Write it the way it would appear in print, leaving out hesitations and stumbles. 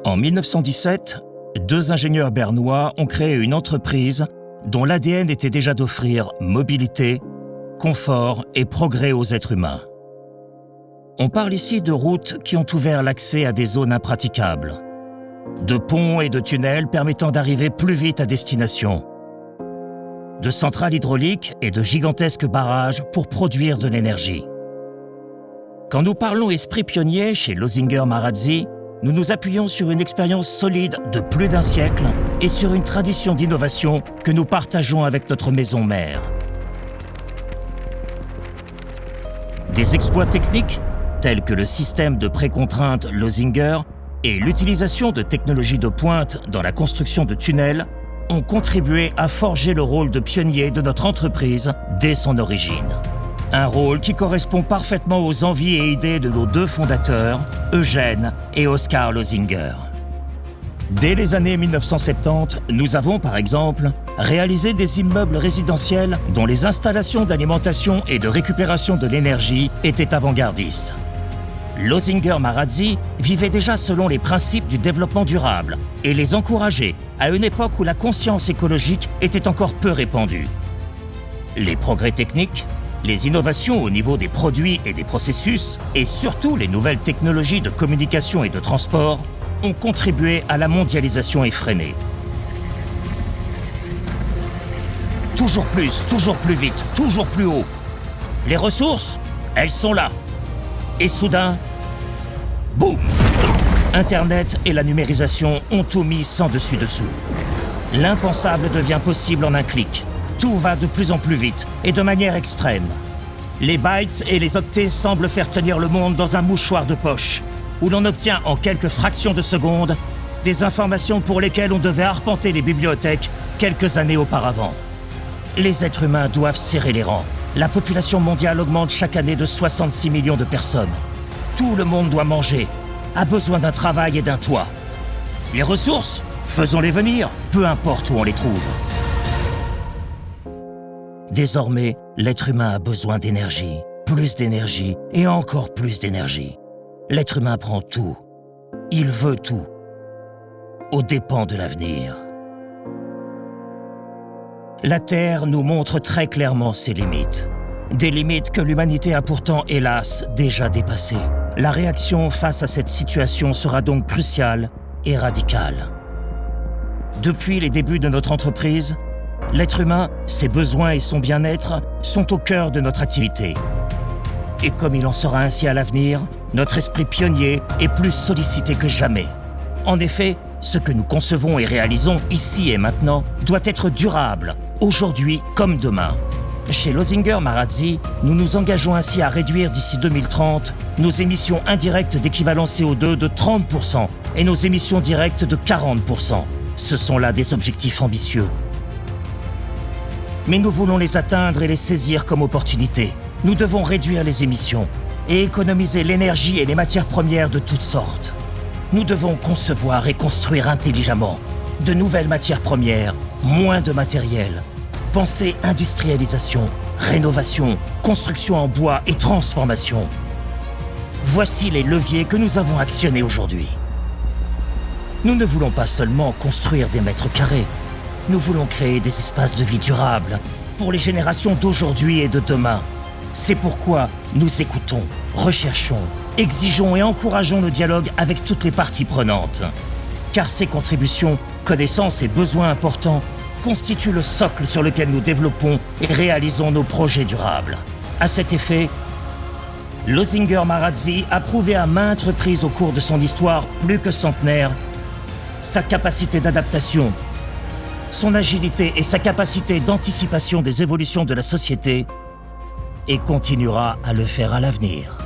En 1917, deux ingénieurs bernois ont créé une entreprise dont l'ADN était déjà d'offrir mobilité, confort et progrès aux êtres humains. On parle ici de routes qui ont ouvert l'accès à des zones impraticables, de ponts et de tunnels permettant d'arriver plus vite à destination, de centrales hydrauliques et de gigantesques barrages pour produire de l'énergie. Quand nous parlons esprit pionnier chez Losinger Marazzi, nous nous appuyons sur une expérience solide de plus d'un siècle et sur une tradition d'innovation que nous partageons avec notre maison mère. Des exploits techniques, tels que le système de précontrainte Losinger et l'utilisation de technologies de pointe dans la construction de tunnels, ont contribué à forger le rôle de pionnier de notre entreprise dès son origine. Un rôle qui correspond parfaitement aux envies et idées de nos deux fondateurs, Eugène et Oskar Losinger. Dès les années 1970, nous avons par exemple réalisé des immeubles résidentiels dont les installations d'alimentation et de récupération de l'énergie étaient avant-gardistes. Losinger Marazzi vivait déjà selon les principes du développement durable et les encourageait à une époque où la conscience écologique était encore peu répandue. Les progrès techniques, les innovations au niveau des produits et des processus, et surtout les nouvelles technologies de communication et de transport, ont contribué à la mondialisation effrénée. Toujours plus vite, toujours plus haut. Les ressources, elles sont là. Et soudain, boum! Internet et la numérisation ont tout mis sans dessus-dessous. L'impensable devient possible en un clic. Tout va de plus en plus vite et de manière extrême. Les bytes et les octets semblent faire tenir le monde dans un mouchoir de poche, où l'on obtient en quelques fractions de secondes des informations pour lesquelles on devait arpenter les bibliothèques quelques années auparavant. Les êtres humains doivent serrer les rangs. La population mondiale augmente chaque année de 66 millions de personnes. Tout le monde doit manger, a besoin d'un travail et d'un toit. Les ressources, faisons-les venir, peu importe où on les trouve. Désormais, l'être humain a besoin d'énergie, plus d'énergie et encore plus d'énergie. L'être humain prend tout. Il veut tout. Aux dépens de l'avenir. La Terre nous montre très clairement ses limites. Des limites que l'humanité a pourtant, hélas, déjà dépassées. La réaction face à cette situation sera donc cruciale et radicale. Depuis les débuts de notre entreprise, l'être humain, ses besoins et son bien-être sont au cœur de notre activité. Et comme il en sera ainsi à l'avenir, notre esprit pionnier est plus sollicité que jamais. En effet, ce que nous concevons et réalisons ici et maintenant doit être durable, aujourd'hui comme demain. Chez Losinger Marazzi, nous nous engageons ainsi à réduire d'ici 2030 nos émissions indirectes d'équivalent CO2 de 30% et nos émissions directes de 40%. Ce sont là des objectifs ambitieux. Mais nous voulons les atteindre et les saisir comme opportunité. Nous devons réduire les émissions et économiser l'énergie et les matières premières de toutes sortes. Nous devons concevoir et construire intelligemment de nouvelles matières premières, moins de matériel. Penser industrialisation, rénovation, construction en bois et transformation. Voici les leviers que nous avons actionnés aujourd'hui. Nous ne voulons pas seulement construire des mètres carrés. Nous voulons créer des espaces de vie durables pour les générations d'aujourd'hui et de demain. C'est pourquoi nous écoutons, recherchons, exigeons et encourageons le dialogue avec toutes les parties prenantes. Car ces contributions, connaissances et besoins importants constituent le socle sur lequel nous développons et réalisons nos projets durables. À cet effet, Losinger Marazzi a prouvé à maintes reprises au cours de son histoire plus que centenaire sa capacité d'adaptation, son agilité et sa capacité d'anticipation des évolutions de la société, et continuera à le faire à l'avenir.